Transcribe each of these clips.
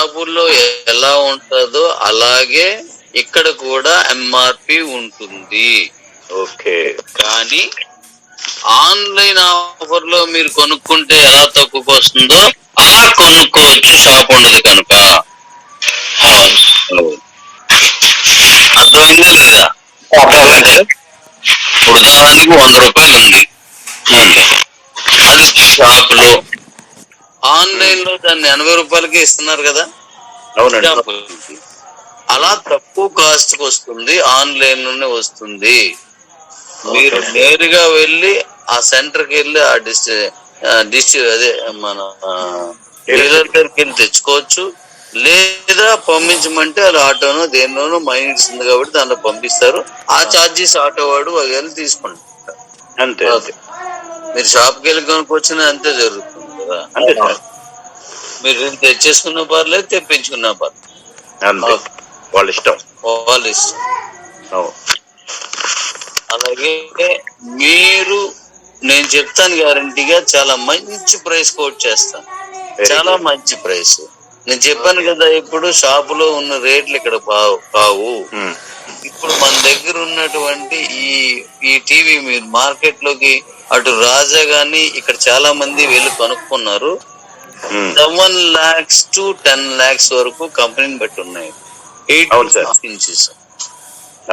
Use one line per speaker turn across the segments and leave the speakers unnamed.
షాపుల్లో ఎలా ఉంటుందో అలాగే ఇక్కడ కూడా ఎంఆర్పి ఉంటుంది.
ఓకే.
కానీ ఆన్లైన్ ఆఫర్ లో మీరు కొనుక్కుంటే ఎలా తక్కువకు వస్తుందో అలా కొనుక్కోవచ్చు, షాప్ ఉండదు కనుక. అర్థమైందా లేదా? ఇప్పుడు ఉదాహరణకి 100 రూపాయలు ఉంది, అది షాప్ లో. ఆన్లైన్ లో దాన్ని 80 రూపాయలకి ఇస్తున్నారు కదా.
అవునండి.
అలా తక్కువ కాస్ట్ కి వస్తుంది, ఆన్లైన్ లోనే వస్తుంది. మీరు నేరుగా వెళ్ళి ఆ సెంటర్ కి వెళ్ళి ఆ అదే మన డీలర్ దగ్గరికి వెళ్ళి తెచ్చుకోవచ్చు. లేదా పంపించమంటే వాళ్ళు ఆటోనో దేనిలోనో మైనస్ ఉంది కాబట్టి దాంట్లో పంపిస్తారు. ఆ ఛార్జెస్ ఆటో వాడు వెళ్ళి తీసుకుంటారు.
అంతే.
మీరు షాప్కి వెళ్ళి కొనుక్కొచ్చినా అంతే జరుగుతుంది కదా.
అంతే సార్.
మీరు తెచ్చేసుకున్న పర్లేదు, తెప్పించుకున్న పర్లేదు,
వాళ్ళ ఇష్టం.
అలాగే మీరు, నేను చెప్తాను గ్యారంటీగా, చాలా మంచి ప్రైస్ కోట్ చేస్తాను. చాలా మంచి ప్రైస్. నేను చెప్పాను కదా, ఇప్పుడు షాపులో ఉన్న రేట్లు ఇక్కడ కావు. ఇప్పుడు మన దగ్గర ఉన్నటువంటి ఈ టీవీ మీరు మార్కెట్ లోకి అటు రాజా గాని ఇక్కడ చాలా మంది వెళ్ళి కొనుక్కున్నారు. 7 lakhs to 10 lakhs వరకు కంపెనీని బట్టి ఉన్నాయి. 8 inches.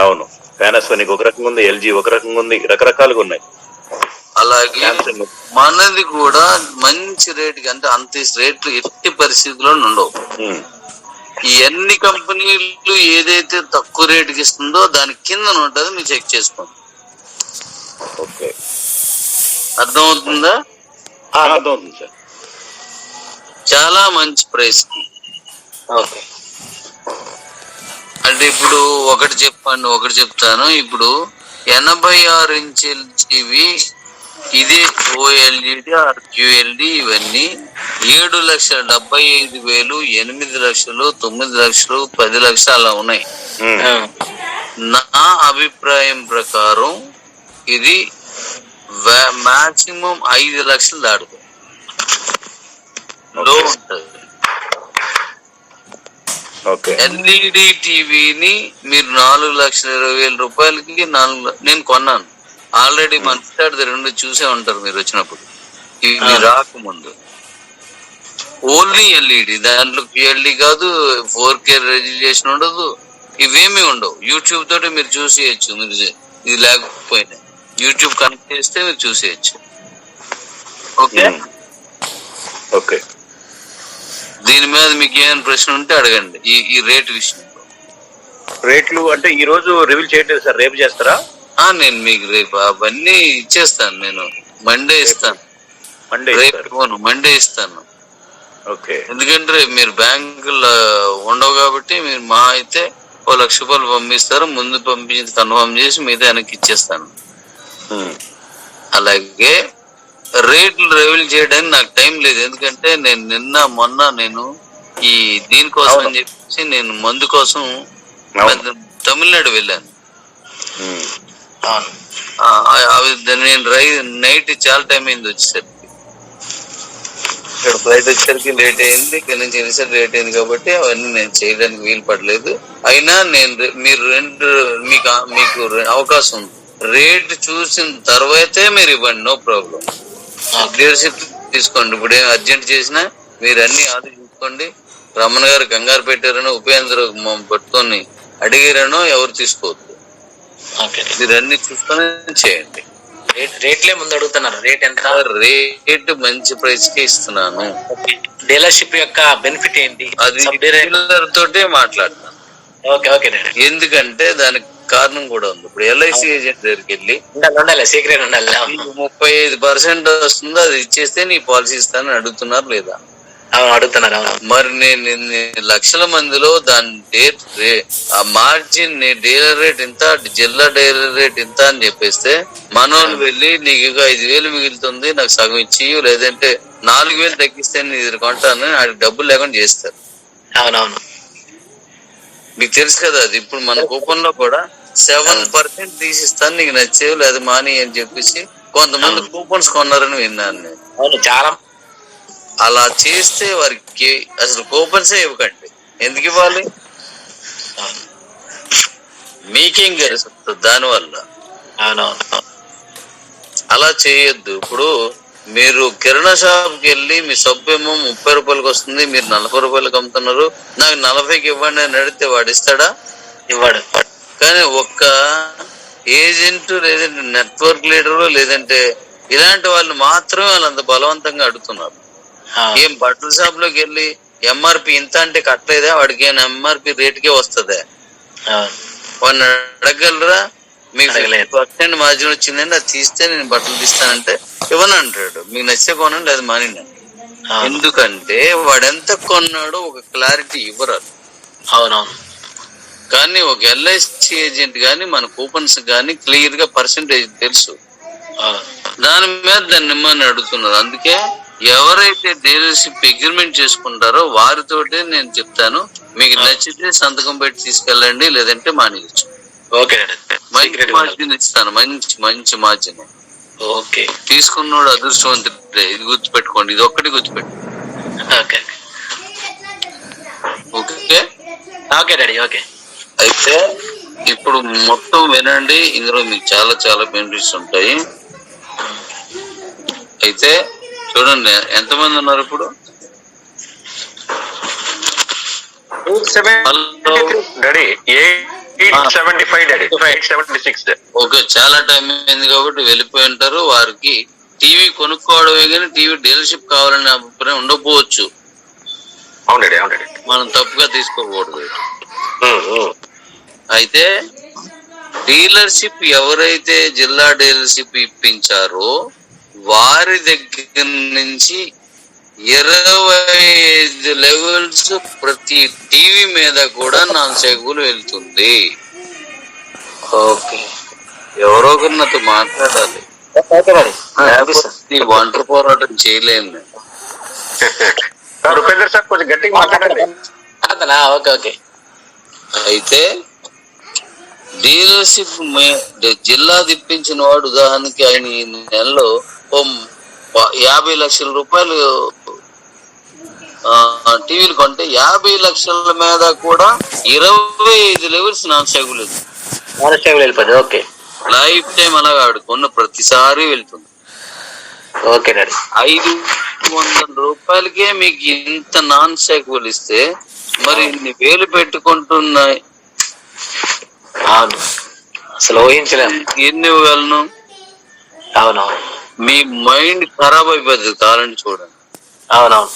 అవును. పానాసోనిక్ ఒక రకంగా ఉంది, ఎల్జీ ఒక రకంగా ఉంది, రకరకాలుగా ఉన్నాయి.
అలాగే మనది కూడా మంచి రేటుకి, అంటే అంత రేట్లు ఎట్టి పరిస్థితుల్లో ఉండవు. ఈ అన్ని కంపెనీలు ఏదైతే తక్కువ రేటుకి ఇస్తుందో దాని కింద ఉంటుంది, మీరు చెక్ చేసుకోండి.
ఓకే,
అర్థమవుతుందా?
అర్థమవుతుంది సార్.
చాలా మంచి ప్రైస్.
ఓకే.
అంటే ఇప్పుడు ఒకటి చెప్తాను. ఇప్పుడు 86 ఇంచుల టీవీ, ఇదే ఓఎల్ఈడి ఆర్ క్యూఎల్డి, ఇవన్నీ 7,75,000, 8 లక్షలు, 9 లక్షలు, 10 లక్షలు అలా ఉన్నాయి. నా అభిప్రాయం ప్రకారం ఇది మాక్సిమం 5 లక్షలు దాటుతుంది, లో ఉంటుంది. ఎల్ఈడి టీవీని మీరు 4,20,000 రూపాయలకి నేను కొన్నాను ఆల్రెడీ. మంత్రి 2 చూసే ఉంటారు మీరు వచ్చినప్పుడు, ఇవి రాకముందు. ఓన్లీ ఎల్ఈడి, దాంట్లో క్యూఎల్డి కాదు, 4K రెజల్యూషన్ ఉండదు, ఇవేమీ ఉండవు. యూట్యూబ్ తోటి మీరు చూసేయచ్చు. మీరు ఇది లేకపోయినా యూట్యూబ్ కనెక్ట్ చేస్తే మీరు చూసేయచ్చు.
ఓకే.
దీని మీద మీకు ఏమైనా ప్రశ్న ఉంటే అడగండి. ఈ రేట్ విషయంలో.
రేట్లు అంటే ఈ రోజు రివీల్ చేయట్లేదు సార్, రేపు చేస్తారా?
నేను మీకు రేపు అవన్నీ ఇచ్చేస్తాను. నేను మండే ఇస్తాను. మండే ఇస్తాను.
ఓకే.
ఎందుకంటే రేపు మీరు బ్యాంకులో ఉండవు కాబట్టి మీరు మా అయితే 1 లక్ష రూపాయలు పంపిస్తారు. ముందు పంపించి కన్ఫర్మ్ చేసి మిగతా వెనక్కి ఇచ్చేస్తాను. అలాగే రేట్లు రివీల్ చేయడానికి నాకు టైం లేదు. ఎందుకంటే నేను మొన్న ఈ దీనికోసం అని చెప్పేసి నేను మందు కోసం తమిళనాడు వెళ్ళాను. నేను నైట్ చాలా టైం అయింది వచ్చేసరికి. ఇక్కడ ఫ్లైట్ వచ్చేసరికి లేట్ అయింది, ఇక్కడ నుంచి వెళ్ళేసరికి లేట్ అయింది కాబట్టి అవన్నీ నేను చేయడానికి వీలు పడలేదు. అయినా మీకు అవకాశం ఉంది. రేట్ చూసిన తర్వాతే మీరు ఇవ్వండి, నో ప్రాబ్లం. లీడర్షిప్ తీసుకోండి. ఇప్పుడు ఏం అర్జెంట్ చేసినా మీరు అన్ని ఆలోచించుకోండి. రమణ గారు కంగారు పెట్టారనో, ఉపేంద్ర పట్టుకొని అడిగారనో ఎవరు తీసుకోవద్దు. మీరు అన్ని చూసుకొని చేయండి.
రేట్లే ముందు అడుగుతున్నారు. రేట్ ఎంత?
రేట్ మంచి ప్రైస్ కి ఇస్తున్నాను.
డీలర్షిప్ యొక్క బెనిఫిట్ ఏంటి?
అది డీలర్ తోటే మాట్లాడతాను. ఎందుకంటే దానికి కారణం కూడా ఉంది. ఇప్పుడు ఎల్ఐసి ఏజెంట్ దగ్గరికి వెళ్ళి 35% వస్తుందో అది ఇచ్చేస్తే నీ పాలసీ ఇస్తానని అడుగుతున్నారు లేదా?
అడుగుతున్నారు.
మరి నేను లక్షల మందిలో దాని ఆ మార్జిన్ డీలర్ రేట్ ఇంత, జిల్లా డీలర్ రేట్ ఇంత అని చెప్పేస్తే మనోళ్ళు వెళ్ళి నీకు 5,000 మిగులుతుంది నాకు సగం ఇచ్చి, లేదంటే 4,000 తగ్గిస్తే నేను కొంటాను ఆడికి డబ్బులు లేకుండా చేస్తారు.
అవునవును,
మీకు తెలుసు కదా అది. ఇప్పుడు మన కూపన్ లో కూడా 7% తీసిస్తాను నీకు నచ్చేవి లేదా మాని అని చెప్పేసి కొంతమంది కూపన్స్ కొన్నారని విన్నాను నేను.
చాలా
అలా చేస్తే వారికి అసలు కూపన్సే ఇవ్వకండి. ఎందుకు ఇవ్వాలి?
అవును
మీకేం గెలుస్తుంది దానివల్ల?
అవునవును.
అలా చేయొద్దు. ఇప్పుడు మీరు కిరాణా షాప్కి వెళ్ళి మీ సబ్బు ఏమో 30 రూపాయలకి వస్తుంది, మీరు 40 రూపాయలకి అమ్ముతున్నారు, నాకు 40కి ఇవ్వండి అని అడిగితే వాడు ఇస్తాడా?
ఇవ్వడు.
కానీ ఒక్క ఏజెంట్ లేదంటే నెట్వర్క్ లీడరు లేదంటే ఇలాంటి వాళ్ళు మాత్రమే వాళ్ళంత బలవంతంగా అడుగుతున్నారు. ఏం బట్టల షాప్ లోకి వెళ్ళి ఎంఆర్పి ఇంత అంటే కట్టలేదా? వాడికి ఏమైనా ఎంఆర్పి రేటుకే వస్తుందా? వాడిని అడగలరా? మీకు 50% మార్జిన్ వచ్చిందండి, అది తీస్తే నేను బట్టలు తీస్తానంటే ఇవ్వను అంటాడు. మీకు నచ్చే కొనండి, అది మానిండి. ఎందుకంటే వాడెంత కొన్నాడో ఒక క్లారిటీ ఇవ్వరు.
అవునవును.
కానీ ఒక ఎల్ఐసి ఏజెంట్ గానీ మన కూపన్స్ గానీ క్లియర్ గా పర్సెంటేజ్ తెలుసు. దాని మీద దాన్ని ఇమ్మని అడుగుతున్నారు. అందుకే ఎవరైతే డీలర్షిప్ అగ్రిమెంట్ చేసుకుంటారో వారితోటే నేను చెప్తాను, మీకు నచ్చితే సంతకం పెట్టి తీసుకెళ్ళండి, లేదంటే మానేయచ్చు. మంచి మార్జిన్ ఇస్తాను, మంచి మంచి మార్జిన్.
ఓకే,
తీసుకున్నాడు అదృష్టవంతుడే. ఇది గుర్తుపెట్టుకోండి, ఇది ఒక్కటి గుర్తుపెట్టుకోండి.
Okay
okay
okay daddy. Okay,
అయితే ఇప్పుడు మొత్తం వినండి, ఇందులో మీకు చాలా చాలా బెనిఫిట్స్ ఉంటాయి. అయితే చూడండి, ఎంతమంది ఉన్నారు ఇప్పుడు? ఓకే, చాలా టైం అయింది కాబట్టి వెళ్ళిపోయి ఉంటారు. వారికి టీవీ కొనుక్కోవడమే కానీ టీవీ డీలర్షిప్ కావాలనే అభిప్రాయం ఉండకపోవచ్చు. మనం తప్పుగా తీసుకోకూడదు. అయితే డీలర్షిప్ ఎవరైతే జిల్లా డీలర్షిప్ ఇప్పించారో వారి దగ్గర నుంచి 25 లెవెల్స్ ప్రతి టీవీ మీద కూడా నాన్ సెగులు వెళ్తుంది.
ఓకే,
ఎవరో ఒకరు నాతో మాట్లాడాలి. ఒంటరి పోరాటం చేయలేను.
రూపేందర్ సార్ కొంచెం గట్టిగా మాట్లాడండి.
Okay okay.
అయితే డీలర్షిప్ జిల్లా తిప్పించిన వాడు, ఉదాహరణకి ఆయన ఈ నెలలో 50 లక్షల రూపాయలు టీవీలు కొంటే 50 లక్షల మీద కూడా 25 లెవెల్స్ నాన్ స్టేబుల్
వెళ్ళిపోతుంది. ఓకే,
లైఫ్ టైం అలాగా ఆవిడ కొన్న ప్రతిసారి వెళ్తుంది.
Okay daddy.
500 రూపాయలకే మీకు ఇంత నాన్ స్టేబుల్ ఇస్తే మరి ఇన్ని వేలు పెట్టుకుంటున్నాయి,
అవును, అసలు ఊహించలేము.
ఎన్ని ఇవ్వగలను?
అవునవును,
మీ మైండ్ ఖరాబ్ అయిపోతుంది. కావాలని చూడండి.
అవునవును.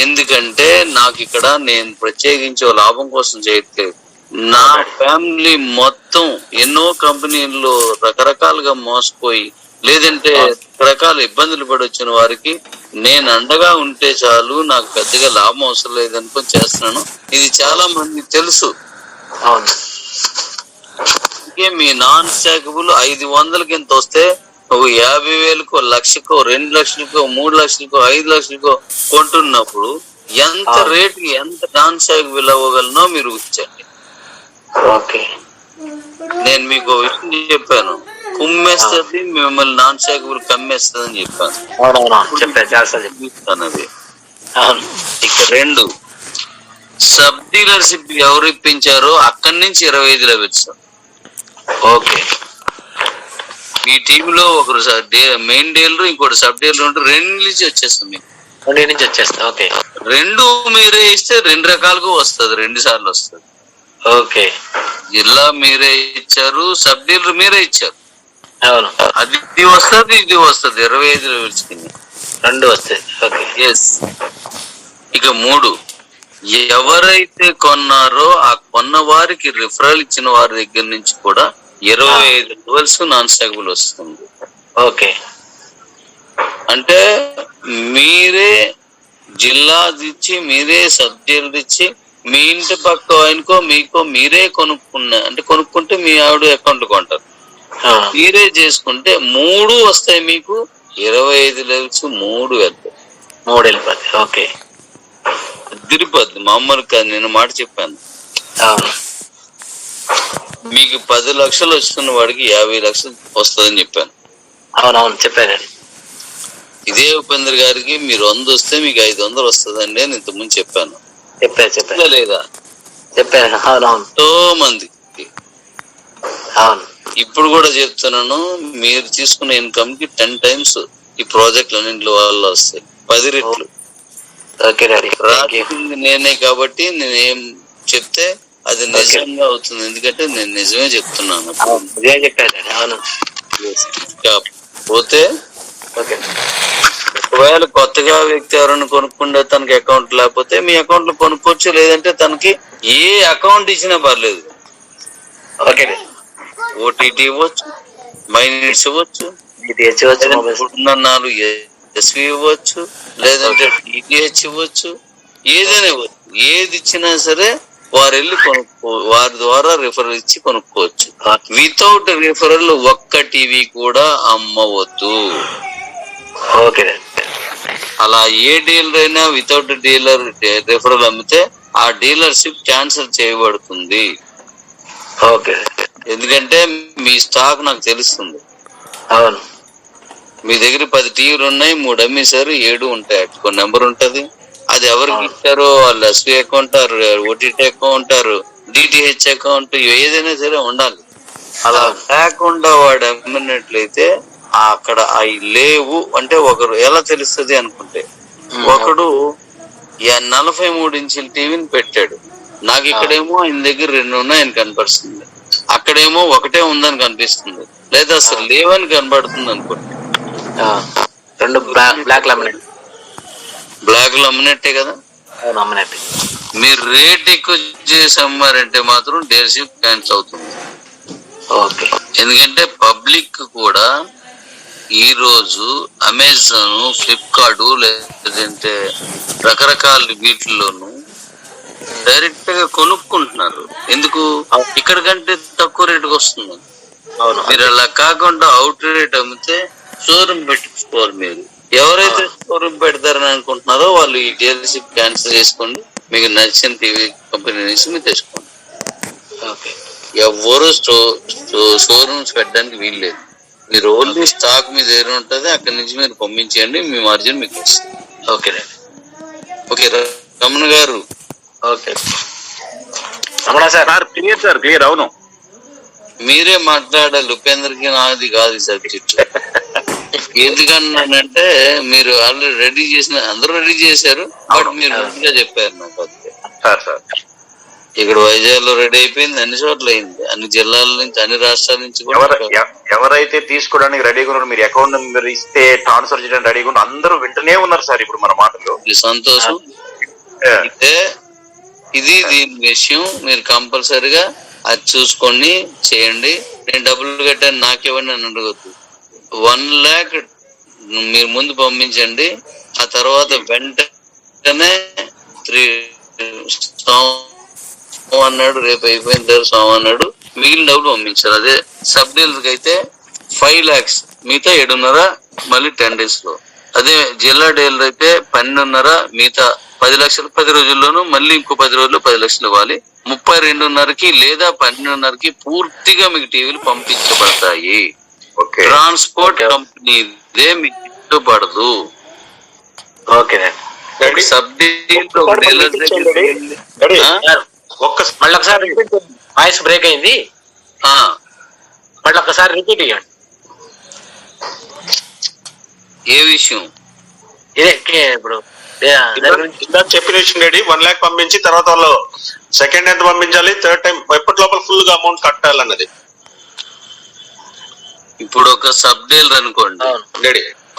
ఎందుకంటే నాకు ఇక్కడ నేను ప్రత్యేకించి లాభం కోసం చేయట్లేదు. నా ఫ్యామిలీ మొత్తం ఎన్నో కంపెనీల్లో రకరకాలుగా మోసపోయి లేదంటే రకరకాల ఇబ్బందులు పడి వచ్చిన వారికి నేను అండగా ఉంటే చాలు, నాకు పెద్దగా లాభం అవసరం లేదనుకొని చేస్తున్నాను. ఇది చాలా మంది తెలుసు.
అవును,
మీ నాన్ స్టాకబుల్ 500కి ఎంత వస్తే 50,000కో, 1,00,000కో, 2 లక్షలకో, 3 లక్షలకో, 5 లక్షలకో కొంటున్నప్పుడు ఎంత రేటుకి ఎంత నాన్ స్టాకబుల్ అవ్వగలనో మీరు ఊహించండి.
ఓకే,
నేను మీకు విషయం చెప్పాను, కుమ్మేస్తుంది మిమ్మల్ని నాన్ స్టాకబుల్ కమ్మేస్తుంది అని చెప్పాను. అది ఇక 2 సబ్ డీలర్షిప్ ఎవరు ఇప్పించారో అక్కడి నుంచి 25 లెవెల్స్.
ఓకే,
మీ టీంలో ఒకరు మెయిన్ డీలర్, ఇంకోటి సబ్ డీలర్ ఉంటే 2 నుంచి వచ్చేస్తుంది మీకు.
2 నుంచి వచ్చేస్తా. ఓకే,
2 మీరే ఇస్తే 2 రకాలుగా వస్తుంది, 2 సార్లు వస్తుంది.
ఓకే,
జిల్లా మీరే ఇచ్చారు, సబ్ డీలర్ మీరే ఇచ్చారు.
అవును,
అది వస్తుంది, ఇది వస్తుంది. 25 లెవెల్స్ కింద
2 వస్తాయి. Okay,
yes. ఇక 3, ఎవరైతే కొన్నారో ఆ కొన్న వారికి రిఫరల్ ఇచ్చిన వారి దగ్గర నుంచి కూడా 25 లెవెల్స్ నాన్ స్టాకబుల్ వస్తుంది.
ఓకే,
అంటే మీరే జిల్లా ఇచ్చి, మీరే సబ్ డీలర్ ఇచ్చి, మీ ఇంటి పక్క ఆయనకో మీకో మీరే కొనుక్కుంటే మీ ఆవిడ అకౌంట్ కొంటారు. మీరే చేసుకుంటే 3 వస్తాయి మీకు. 25 లెవెల్స్ 3 వెళ్తాయి.
3 వెళ్ళిపోతాయి. ఓకే,
తిరుపతి మామూలు కాదు, నేను మాట చెప్పాను. మీకు 10 లక్షలు వస్తున్న వాడికి 50 లక్షలు వస్తుందని చెప్పాను.
అవునవును, చెప్పాను.
ఇదే ఉపేంద్ర గారికి మీరు 100 వస్తే మీకు 500 వస్తుందండి అని ఇంతకుముందు చెప్పాను.
చెప్పారు
లేదా?
చెప్పాను. అవునవును
ఎంతో మంది.
అవును.
ఇప్పుడు కూడా చెప్తున్నాను, మీరు తీసుకున్న ఇన్కమ్ కి 10 times ఈ ప్రాజెక్టులు అన్నింటి వల్ల వస్తాయి, 10 రెట్లు.
ఓకే డాడీ,
రాసింది నేనే కాబట్టి నేనేం చెప్తే అది నిజంగా అవుతుంది, ఎందుకంటే నేను నిజమే చెప్తున్నాను.
నిజమే చెప్పారు డాడీ. అవును.
పోతే
ఓకే.
ఒకవేళ కొత్తగా వ్యక్తి ఎవరైనా కొనుక్కుంటే తనకి అకౌంట్ లేకపోతే మీ అకౌంట్ లో కొనుక్కోవచ్చు, లేదంటే తనకి ఏ అకౌంట్ ఇచ్చినా పర్లేదు.
ఓకే.
ఓటీటీ ఇవ్వచ్చు, మైనిట్స్ ఇవ్వచ్చు, ఎస్వి ఇవ్వచ్చు, లేదంటే డిటిహెచ్ ఇవ్వచ్చు, ఏదైనా ఇవ్వచ్చు. ఏది ఇచ్చినా సరే వారు వెళ్ళి వారి ద్వారా రిఫరల్ ఇచ్చి కొనుక్కోవచ్చు. వితౌట్ రిఫరల్ ఒక్క టీవీ కూడా అమ్మవద్దు.
ఓకే.
అలా ఏ డీలర్ అయినా వితౌట్ డీలర్ రిఫరల్ అమ్మితే ఆ డీలర్షిప్ క్యాన్సిల్ చేయబడుతుంది.
ఓకే.
ఎందుకంటే మీ స్టాక్ నాకు తెలుస్తుంది.
అవును.
మీ దగ్గర 10 టీవీలు ఉన్నాయి, 3 అమ్మేశారు, 7 ఉంటాయి. కొన్ని నెంబర్ ఉంటది, అది ఎవరికి ఇచ్చారో వాళ్ళు SV account, OTT account, DTH account, ఏదైనా సరే ఉండాలి. అలా లేకుండా వాడు అమ్మినట్లయితే అక్కడ అవి లేవు అంటే ఒకరు ఎలా తెలుస్తుంది అనుకుంటే, ఒకడు 43 ఇంచుల టీవీని పెట్టాడు, నాకు ఇక్కడేమో ఆయన దగ్గర 2 ఉన్నాయని కనపడుతుంది, అక్కడేమో ఒకటే ఉందని కనిపిస్తుంది, లేదా అసలు లేవని కనబడుతుంది అనుకోండి.
2 బ్లాక్
లో అమ్మినట్టే కదా. మీరు రేట్ ఎక్కువ చేసి అమ్మారంటే మాత్రం డీలర్షిప్ క్యాన్సిల్ అవుతుంది.
ఓకే.
ఎందుకంటే పబ్లిక్ కూడా ఈ రోజు అమెజాన్, ఫ్లిప్కార్ట్ లేదంటే రకరకాల వీటిల్లోనూ డైరెక్ట్ గా కొనుక్కుంటున్నారు. ఎందుకు? ఇక్కడ కంటే తక్కువ రేటుకి వస్తుంది. మీరు అలా కాకుండా అవుట్ రేట్ అమ్మితే షోరూమ్ పెట్టుకోవాలి. మీరు ఎవరైతే షోరూమ్ పెడతారని అనుకుంటున్నారో వాళ్ళు ఈ డీలర్షిప్ క్యాన్సిల్ చేసుకోండి, మీకు నచ్చిన టీవీ కంపెనీ నుంచి మీరు తెచ్చుకోండి. ఎవరు షోరూమ్స్ పెట్టడానికి వీల్లేదు. మీరు ఓన్లీ స్టాక్ మీ దగ్గర ఉంటది, అక్కడి నుంచి మీరు పంపించేయండి, మీ మార్జిన్ మీకు వస్తుంది.
ఓకే.
ఓకే రమణ గారు.
Okay sir.
క్లియర్. అవును,
మీరే మాట్లాడాలి, ఉపేంద్రకి నాది కాదు సబ్జెక్ట్. ఎందుకన్నానంటే మీరు ఆల్రెడీ రెడీ చేసిన, అందరూ రెడీ చేశారు, బట్ మీరు ముందుగా చెప్పారు నాకు. అంతే
సార్.
ఇక్కడ వైజాగ్ లో రెడీ అయిపోయింది, అన్ని చోట్ల అయింది, అన్ని జిల్లాల నుంచి, అన్ని రాష్ట్రాల నుంచి కూడా.
ఎవరైతే తీసుకోవడానికి రెడీగా ఉన్నారు, మీరు అకౌంట్ నెంబర్ ఇస్తే ట్రాన్స్ఫర్ చేయడానికి రెడీగా ఉన్నారు, అందరూ వింటూనే ఉన్నారు సార్ ఇప్పుడు మన మాటలు.
సంతోషం. అయితే ఇది దీని విషయం, మీరు కంపల్సరిగా అది చూసుకొని చేయండి. నేను డబ్బులు కట్టాను నాకేమని నన్ను అడగద్దు. 1 lakh మీరు ముందు పంపించండి, ఆ తర్వాత వెంటనే 3 అన్నాడు, రేపు అయిపోయిన తర్వాత సోమ అన్నాడు, మిగిలిన డబ్బులు పంపించారు. అదే సబ్ డీలర్ అయితే 5 lakhs, మిగతా 7.5 మళ్ళీ 10 days లో. అదే జిల్లా డీలర్ అయితే 12.5, మిగతా 10 లక్షలు 10 రోజుల్లోనూ, మళ్ళీ ఇంకో 10 రోజుల్లో 10 లక్షలు ఇవ్వాలి. 32.5కి లేదా 12.5కి పూర్తిగా మీకు టీవీలు పంపించబడతాయి. ట్రాన్స్పోర్ట్ కంపెనీదే మీకు పడదు.
ఓకే.
సబ్ డీలర్
మళ్ళీ ఒకసారి వాయిస్ బ్రేక్ అయింది, మళ్ళీ ఒకసారి రిపీట్ ఇవ్వండి.
ఏ విషయం?
ఇదే ఇప్పుడు
చెప్పిన విషయం రెడీ. 1 lakh పంపించి తర్వాత వాళ్ళు సెకండ్ ఎంత పంపించాలి, థర్డ్ టైం ఎప్పటి లోపల ఫుల్ గా అమౌంట్ కట్టాలన్నది.
ఇప్పుడు ఒక సబ్ డీలర్ అనుకోండి,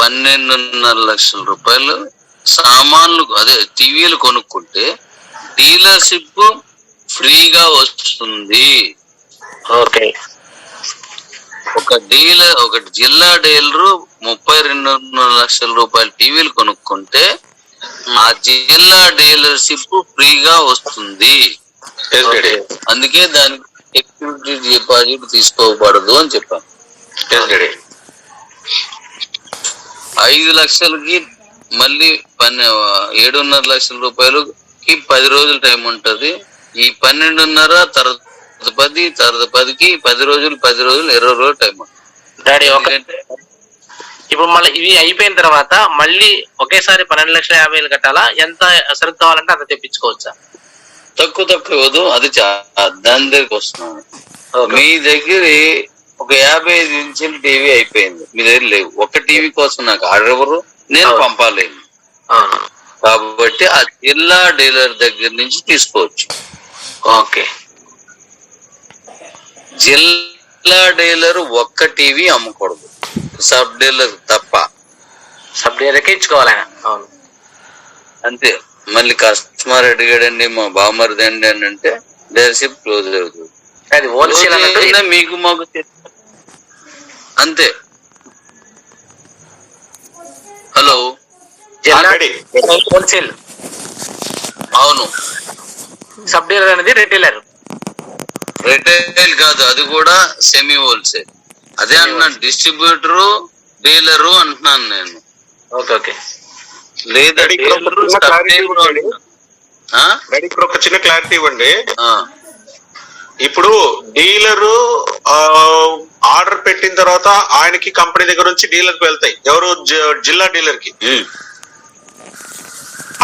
12.5 లక్షల రూపాయలు సామాన్లు, అదే టీవీలు కొనుక్కుంటే డీలర్షిప్ ఫ్రీగా వస్తుంది.
ఓకే.
ఒక జిల్లా డీలరు 32 లక్షల రూపాయల టీవీలు కొనుక్కుంటే ఆ జిల్లా డీలర్షిప్ ఫ్రీగా వస్తుంది. అందుకే దానికి సెక్యూరిటీ డిపాజిట్ తీసుకోబడదు అని చెప్పాను. 5 లక్షలకి మళ్ళీ 7.5 లక్షల రూపాయలకి 10 రోజులు టైం ఉంటది. ఈ 12.5 తర్వాత 10, తర్వాత 10కి 10 రోజులు 20 రోజులు టైం ఉంటుంది.
ఇప్పుడు మళ్ళీ ఇవి అయిపోయిన తర్వాత మళ్ళీ ఒకేసారి 12,50,000 కట్టాలా? ఎంత సరుకు కావాలంటే అంత తెప్పించుకోవచ్చా?
తక్కువ ఇవ్వదు, అది దాని దగ్గరికి వస్తున్నాను. మీ దగ్గర ఒక 55 ఇంచుల టీవీ అయిపోయింది, మీ దగ్గర లేవు. ఒక టీవీ కోసం నాకు ఆర్డర్ ఎవరు, నేను పంపాలేను. కాబట్టి ఆ జిల్లా డీలర్ దగ్గర నుంచి తీసుకోవచ్చు.
ఓకే.
జిల్లా డీలర్ ఒక్క టీవీ అమ్మకూడదు, సబ్ డీలర్ తప్ప.
సబ్ డీలర్కే ఇచ్చుకోవాలి ఆయన. అవును,
అంతే. మళ్ళీ కస్టమర్ అడిగాడండి మా బామర్ది అండి అని అంటే డీలర్షిప్ క్లోజ్ అవుతుంది.
అది హోల్సేల్
మీకు మాకు అంతే. Hello,
wholesale.
అవును.
సబ్ డీలర్ అనేది రిటైలర్.
రిటైల్ కాదు, అది కూడా సెమీ హోల్సేల్. అదే అంటున్నాను, డిస్ట్రిబ్యూటరు డీలరు అంటున్నాను నేను.
ఓకే.
లేదా
ఒక చిన్న క్లారిటీ ఇవ్వండి. ఇప్పుడు డీలరు ఆర్డర్ పెట్టిన తర్వాత ఆయనకి కంపెనీ దగ్గర నుంచి డీలర్ కి వెళ్తాయి, ఎవరు? జిల్లా డీలర్ కి.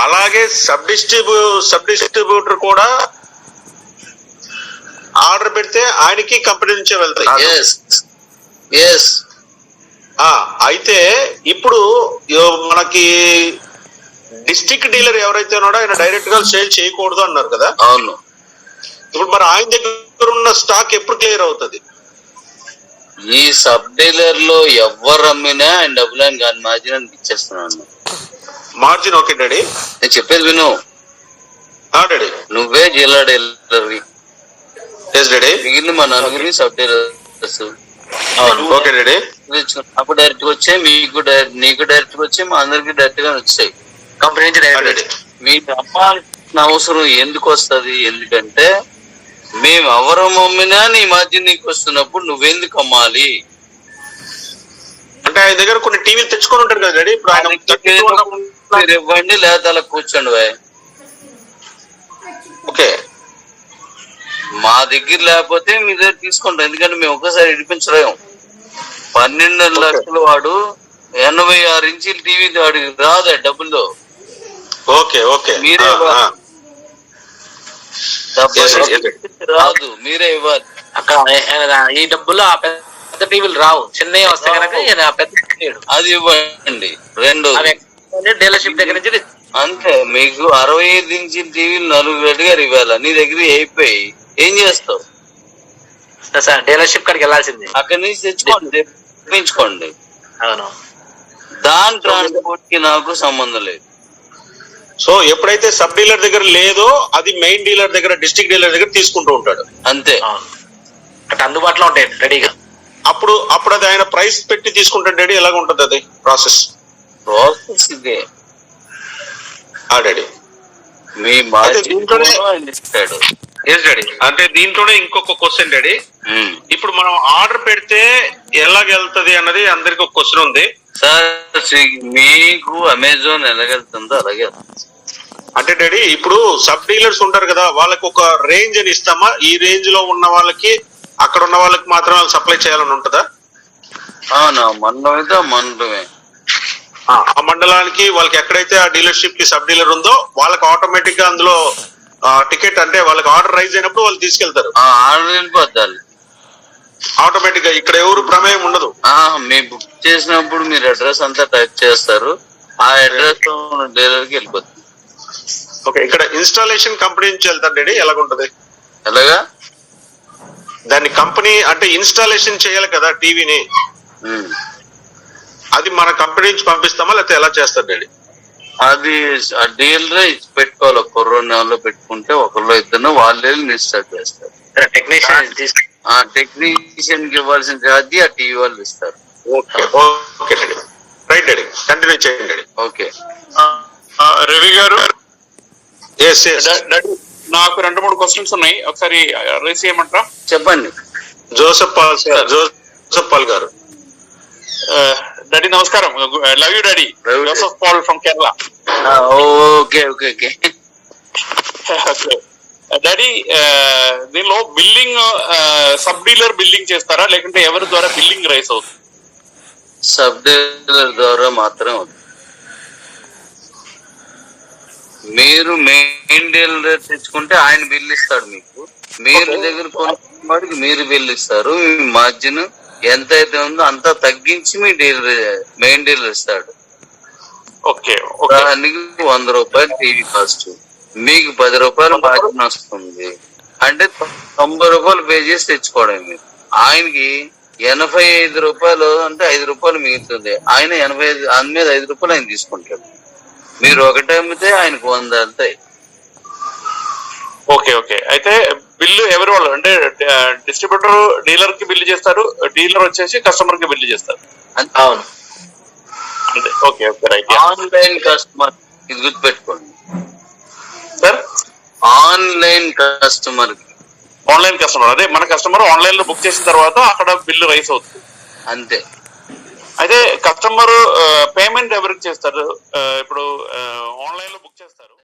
అలాగే సబ్ డిస్ట్రిబ్యూటర్ కూడా ఆర్డర్ పెడితే ఆయనకి కంపెనీ నుంచే వెళ్తాయి. అయితే ఇప్పుడు మనకి డిస్ట్రిక్ట్ డీలర్ ఎవరైతే ఉన్నాడో ఆయన డైరెక్ట్ గా సేల్ చేయకూడదు అన్నారు కదా.
అవును.
ఇప్పుడు మరి ఆయన దగ్గర ఉన్న స్టాక్ ఎప్పుడు క్లియర్ అవుతుంది?
ఈ సబ్ డీలర్ లో ఎవరు అమ్మినా ఆయన డబ్బులు అని కానీ మార్జిన్ ఇచ్చేస్తున్నాను.
మార్జిన్ ఓకే డాడీ,
నేను చెప్పేది విను.
డాడీ
నువ్వే జిల్లా డీలర్, మిగిలిన మా నలుగురి సబ్ డీలర్స్.
Okay daddy.
అప్పుడు డైరెక్ట్ వచ్చాయి, నీకు డైరెక్ట్ వచ్చాయి, మా అందరికి డైరెక్ట్ గా వచ్చాయి.
కంపెనీ నుంచి డైరెక్ట్.
మీకు అమ్మాల్సిన అవసరం ఎందుకు వస్తుంది? ఎందుకంటే మేము ఎవరం అమ్మినా నీ మార్జిన్ నీకు వస్తున్నప్పుడు నువ్వెందుకు అమ్మాలి?
అంటే ఆయన దగ్గర కొన్ని టీవీలు తెచ్చుకొని ఉంటారు కదా డాడీ. ఇప్పుడు ఆయన
మీరు ఇవ్వండి, లేదా అలా కూర్చోండి బాయ్.
ఓకే.
మా దగ్గర లేకపోతే మీ దగ్గర తీసుకుంటాం, ఎందుకంటే మేము ఒకసారి ఇడిపించలేము. 12 లక్షలు వాడు 86 ఇంచుల టీవీ వాడికి రాదు డబ్బుల్లో.
Okay okay.
మీరే రాదు, మీరే ఇవ్వాలి.
అక్కడ ఈ డబ్బులు ఆ పెద్ద టీవీలు రావు, చిన్నవి వస్తే కనుక పెద్ద
అది ఇవ్వండి. రెండోది
డీలర్షిప్ దగ్గర నుంచి
అంతే. మీకు 65 ఇంచుల టీవీలు 4 గడిగారు ఇవ్వాలి, నీ దగ్గర అయిపోయి ఏం చేస్తావు?
సార్ డీలర్షిప్ కాడికి వెళ్ళాల్సింది,
అక్కడి నుంచి తెప్పించుకోండి.
అవును.
దాని ట్రాన్స్పోర్ట్ కి నాకు సంబంధం లేదు.
సో ఎప్పుడైతే సబ్ డీలర్ దగ్గర లేదో అది మెయిన్ డీలర్ దగ్గర, డిస్ట్రిక్ట్ డీలర్ దగ్గర తీసుకుంటూ ఉంటాడు.
అంతే.
అట్లా అందుబాటులో ఉంటాయి రెడీగా.
అప్పుడు అది ఆయన ప్రైస్ పెట్టి తీసుకుంటాడు డాడీ. ఎలాగ ఉంటుంది అది ప్రాసెస్?
ఇదే
డాడీ
మీ ఇస్తాడు.
డాడీ అంటే దీంట్లోనే ఇంకొక క్వశ్చన్ డాడీ. ఇప్పుడు మనం ఆర్డర్ పెడితే ఎలాగెళ్తది అన్నది అందరికి ఒక క్వశ్చన్ ఉంది
సార్. మీకు అమెజాన్ ఎలాగెళ్తుందో అలాగే.
అంటే డాడీ ఇప్పుడు సబ్ డీలర్స్ ఉంటారు కదా, వాళ్ళకి ఒక రేంజ్ అని ఇస్తామా? ఈ రేంజ్ లో ఉన్న వాళ్ళకి, అక్కడ ఉన్న వాళ్ళకి మాత్రం వాళ్ళు సప్లై చేయాలని ఉంటుందా?
అవునా, మండలం అయితే మండలమే.
ఆ మండలానికి వాళ్ళకి ఎక్కడైతే ఆ డీలర్షిప్ కి సబ్ డీలర్ ఉందో వాళ్ళకి ఆటోమేటిక్ గా అందులో టికెట్, అంటే వాళ్ళకి ఆర్డర్ రైజ్ అయినప్పుడు వాళ్ళు తీసుకెళ్తారు.
ఆర్డర్ వెళ్ళిపోతారు
ఆటోమేటిక్ గా. ఇక్కడ ఎవరు ప్రమేయం ఉండదు.
మీరు బుక్ చేసినప్పుడు మీరు అడ్రస్ అంతా టైప్ చేస్తారు, ఆ అడ్రస్ డీలర్ కి వెళ్ళిపోతుంది.
ఓకే. ఇక్కడ ఇన్స్టాలేషన్ కంపెనీ నుంచి వెళ్తారు డాడీ, ఎలాగుంటది?
ఎలాగా?
దాన్ని కంపెనీ అంటే ఇన్స్టాలేషన్ చేయాలి కదా టీవీని, అది మన కంపెనీ నుంచి పంపిస్తామా లేకపోతే ఎలా చేస్తారు డాడీ?
అది ఆ డీలర్ పెట్టుకోవాలి. ఒక నెలలో పెట్టుకుంటే ఒకళ్ళు ఇద్దరు వాళ్ళే ఇన్స్టాల్ చేస్తారు. టెక్నీషియన్ కి ఇవ్వాల్సిన ఛార్జీ ఆ టీవీ వాళ్ళు ఇస్తారు.
Okay okay daddy. Right daddy, continue చేయండి డాడీ.
ఓకే.
రవి గారు,
డాడీ
నాకు 2-3 క్వశ్చన్స్ ఉన్నాయి, ఒకసారి రేస్ చేయమంటారా?
చెప్పండి.
జోసెఫ్ పాల్ గారు.
డాడీ నమస్కారం. Love you daddy. Joseph Paul from Kerala.
Okay okay okay.
Daddy, దీనిలో బిల్లింగ్ సబ్ డీలర్ బిల్లింగ్ చేస్తారా లేకుంటే ఎవరి ద్వారా బిల్లింగ్ రైస్ అవుతుంది?
సబ్ డీలర్ ద్వారా మాత్రమే ఉంది. మీరు మెయిన్ డీలర్ తెచ్చుకుంటే ఆయన బిల్లు ఇస్తాడు మీకు. మీరు దగ్గర కొనుక్కున్నవాడికి మీరు బిల్లు ఇస్తారు. మీ మార్జిన్ ఎంత అయితే ఉందో అంతా తగ్గించి మీ మెయిన్ డీలర్ ఇస్తాడు.
ఓకే
దానికి 100 రూపాయలు టీవీ కాస్ట్, మీకు 10 రూపాయలు మార్జిన్ వస్తుంది. అంటే 90 రూపాయలు పే చేసి తెచ్చుకోవడం. మీరు ఆయనకి 85 రూపాయలు అంటే 5 రూపాయలు మిగులుతుంది. ఆయన 85 దాని మీద 5 రూపాయలు ఆయన తీసుకుంటాడు. మీరు ఒకటి అమ్మితే ఆయనకు 100 వెళ్తాయి.
ఓకే అయితే బిల్లు ఎవరి వాళ్ళు అంటే డిస్ట్రిబ్యూటర్ డీలర్ కి బిల్లు చేస్తారు, డీలర్ వచ్చేసి కస్టమర్ కి బిల్లు చేస్తారు.
అవును.
అంతే. Okay right.
ఆన్లైన్ కస్టమర్ ఇది గుర్తుపెట్టుకోండి
sir.
Online customer
online customer అదే మన కస్టమర్ ఆన్లైన్ లో బుక్ చేసిన తర్వాత అక్కడ బిల్లు రైస్ అవుతుంది
అంతే.
అయితే కస్టమర్ పేమెంట్ ఎవరికి చేస్తారు? ఇప్పుడు ఆన్లైన్ లో బుక్ చేస్తారు.